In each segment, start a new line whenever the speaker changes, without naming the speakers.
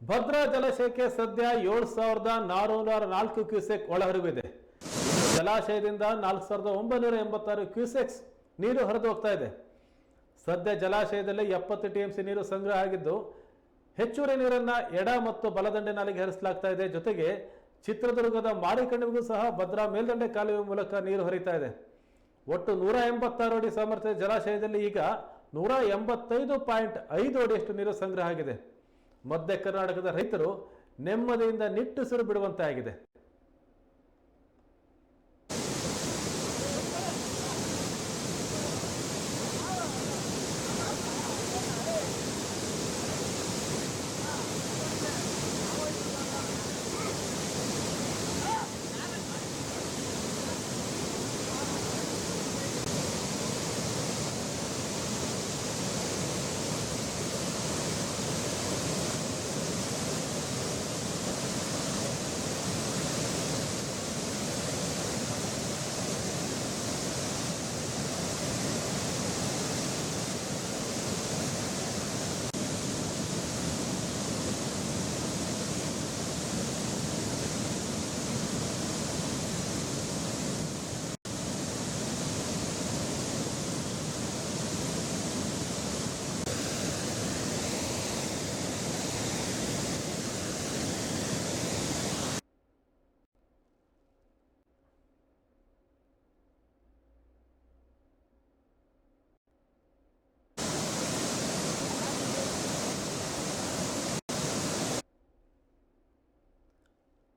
ಭದ್ರಾ ಜಲಾಶಯಕ್ಕೆ ಸದ್ಯ 7,404 ಕ್ಯೂಸೆಕ್ ಒಳಹರಿವಿದೆ. ಜಲಾಶಯದಿಂದ 4,986 ಕ್ಯೂಸೆಕ್ಸ್ ನೀರು ಹರಿದು ಹೋಗ್ತಾ ಇದೆ. ಸದ್ಯ ಜಲಾಶಯದಲ್ಲಿ 70 ಟಿಎಂಸಿ ನೀರು ಸಂಗ್ರಹ ಆಗಿದ್ದು, ಹೆಚ್ಚುವರಿ ನೀರನ್ನ ಎಡ ಮತ್ತು ಬಲದಂಡೆ ನಾಲೆಗೆ ಹರಿಸಲಾಗ್ತಾ ಇದೆ. ಜೊತೆಗೆ ಚಿತ್ರದುರ್ಗದ ಮಾರಿಕಣಿವೆಗೂ ಸಹ ಭದ್ರಾ ಮೇಲ್ದಂಡೆ ಕಾಲುವೆ ಮೂಲಕ ನೀರು ಹರಿತಾ ಇದೆ. ಒಟ್ಟು 186 ಅಡಿ ಸಾಮರ್ಥ್ಯದ ಜಲಾಶಯದಲ್ಲಿ ಈಗ 185.5 ಅಡಿಯಷ್ಟು ನೀರು ಸಂಗ್ರಹ ಆಗಿದೆ. ಮಧ್ಯ ಕರ್ನಾಟಕದ ರೈತರು ನೆಮ್ಮದಿಯಿಂದ ನಿಟ್ಟುಸಿರು ಬಿಡುವಂತೆ ಆಗಿದೆ.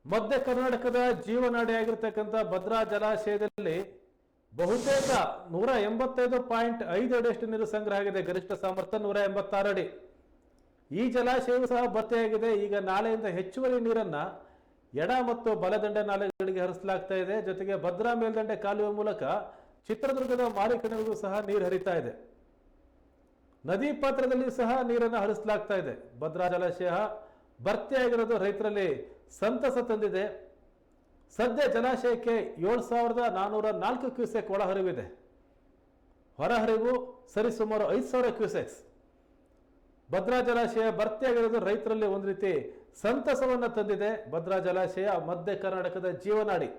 ಮಧ್ಯ ಕರ್ನಾಟಕದ ಜೀವನಾಡಿಯಾಗಿರ್ತಕ್ಕಂಥ ಭದ್ರಾ ಜಲಾಶಯದಲ್ಲಿ ಬಹುತೇಕ 185.5 ಅಡಿಯಷ್ಟು ನೀರು ಸಂಗ್ರಹ ಆಗಿದೆ. ಗರಿಷ್ಠ ಸಾಮರ್ಥ್ಯ 186 ಅಡಿ. ಈ ಜಲಾಶಯವು ಸಹ ಭರ್ತಿಯಾಗಿದೆ. ಈಗ ನಾಲೆಯಿಂದ ಹೆಚ್ಚುವರಿ ನೀರನ್ನ ಎಡ ಮತ್ತು ಬಲದಂಡೆ ನಾಲೆಗಳಿಗೆ ಹರಿಸಲಾಗ್ತಾ ಇದೆ. ಜೊತೆಗೆ ಭದ್ರಾ ಮೇಲ್ದಂಡೆ ಕಾಲುವೆ ಮೂಲಕ ಚಿತ್ರದುರ್ಗದ ಮಾರಿಕಣಿವೆಗೂ ಸಹ ನೀರು ಹರಿತಾ ಇದೆ. ನದಿ ಪಾತ್ರದಲ್ಲಿ ಸಹ ನೀರನ್ನು ಹರಿಸಲಾಗ್ತಾ ಇದೆ. ಭದ್ರಾ ಜಲಾಶಯ ಭರ್ತಿಯಾಗಿರೋದು ರೈತರಲ್ಲಿ ಸಂತಸ ತಂದಿದೆ. ಸದ್ಯ ಜಲಾಶಯಕ್ಕೆ 7,404 ಕ್ಯೂಸೆಕ್ ಒಳಹರಿವಿದೆ. ಹೊರಹರಿವು ಸರಿಸುಮಾರು 5,000 ಕ್ಯೂಸೆಕ್ಸ್. ಭದ್ರಾ ಜಲಾಶಯ ಭರ್ತಿಯಾಗಿರೋದು ರೈತರಲ್ಲಿ ಒಂದು ರೀತಿ ಸಂತಸವನ್ನ ತಂದಿದೆ. ಭದ್ರಾ ಜಲಾಶಯ ಮಧ್ಯ ಕರ್ನಾಟಕದ ಜೀವನಾಡಿ.